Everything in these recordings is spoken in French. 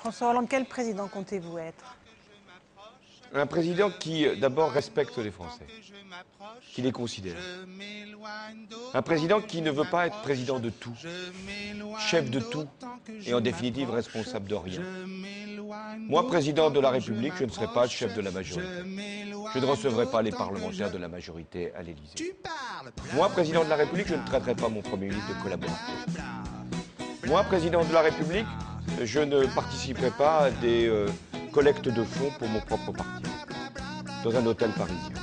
François Hollande, quel président comptez-vous être? Un président qui, d'abord, respecte les Français, qui les considère. Un président qui ne veut pas être président de tout, chef de tout et en définitive responsable de rien. Moi, président de la République, je ne serai pas le chef de la majorité. Je ne recevrai pas les parlementaires de la majorité à l'Élysée. Moi, président de la République, je ne traiterai pas mon Premier ministre de collaborateur. Moi, président de la République, je ne participerai pas à des collectes de fonds pour mon propre parti, dans un hôtel parisien.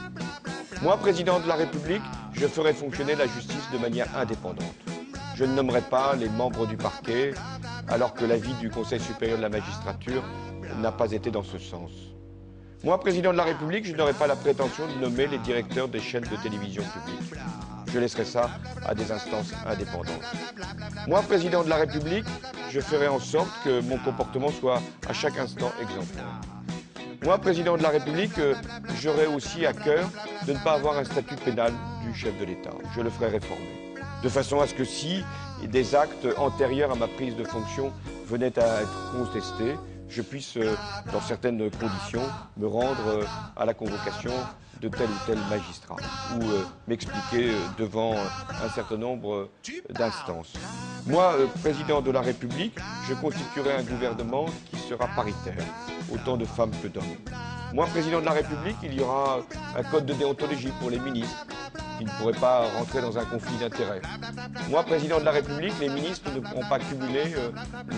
Moi, président de la République, je ferai fonctionner la justice de manière indépendante. Je ne nommerai pas les membres du parquet, alors que l'avis du Conseil supérieur de la magistrature n'a pas été dans ce sens. Moi, président de la République, je n'aurai pas la prétention de nommer les directeurs des chaînes de télévision publiques. Je laisserai ça à des instances indépendantes. Moi, président de la République, je ferai en sorte que mon comportement soit à chaque instant exemplaire. Moi, président de la République, j'aurai aussi à cœur de ne pas avoir un statut pénal du chef de l'État. Je le ferai réformer. De façon à ce que si des actes antérieurs à ma prise de fonction venaient à être contestés, je puisse, dans certaines conditions, me rendre à la convocation de tel ou tel magistrat ou m'expliquer devant un certain nombre d'instances. Moi, président de la République, je constituerai un gouvernement qui sera paritaire, autant de femmes que d'hommes. Moi, président de la République, il y aura un code de déontologie pour les ministres qui ne pourraient pas rentrer dans un conflit d'intérêts. Moi, président de la République, les ministres ne pourront pas cumuler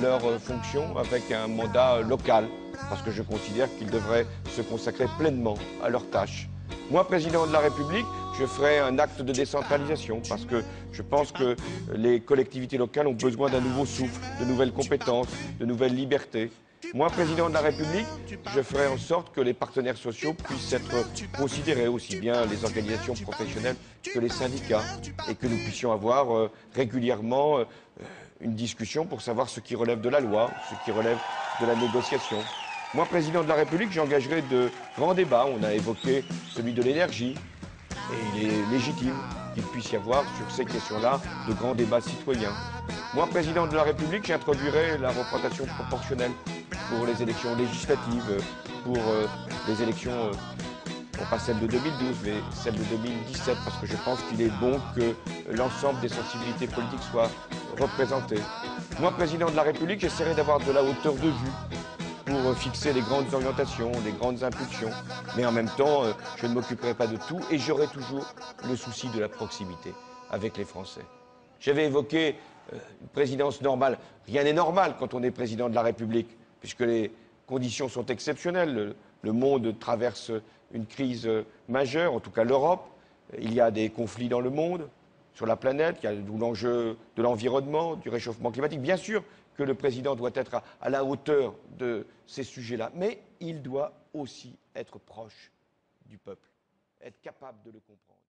leurs fonctions avec un mandat local, parce que je considère qu'ils devraient se consacrer pleinement à leurs tâches. Moi, président de la République, je ferai un acte de décentralisation parce que je pense que les collectivités locales ont besoin d'un nouveau souffle, de nouvelles compétences, de nouvelles libertés. Moi, président de la République, je ferai en sorte que les partenaires sociaux puissent être considérés, aussi bien les organisations professionnelles que les syndicats, et que nous puissions avoir régulièrement une discussion pour savoir ce qui relève de la loi, ce qui relève de la négociation. Moi, président de la République, j'engagerai de grands débats. On a évoqué celui de l'énergie, et il est légitime qu'il puisse y avoir sur ces questions-là de grands débats citoyens. Moi, président de la République, j'introduirai la représentation proportionnelle pour les élections législatives, pour les élections, non pas celles de 2012, mais celles de 2017, parce que je pense qu'il est bon que l'ensemble des sensibilités politiques soient représentées. Moi, président de la République, j'essaierai d'avoir de la hauteur de vue pour fixer les grandes orientations, les grandes impulsions, mais en même temps, je ne m'occuperai pas de tout et j'aurai toujours le souci de la proximité avec les Français. J'avais évoqué une présidence normale. Rien n'est normal quand on est président de la République, puisque les conditions sont exceptionnelles. Le monde traverse une crise majeure, en tout cas l'Europe. Il y a des conflits dans le monde, sur la planète, il y a l'enjeu de l'environnement, du réchauffement climatique. Bien sûr que le président doit être à la hauteur de ces sujets-là, mais il doit aussi être proche du peuple, être capable de le comprendre.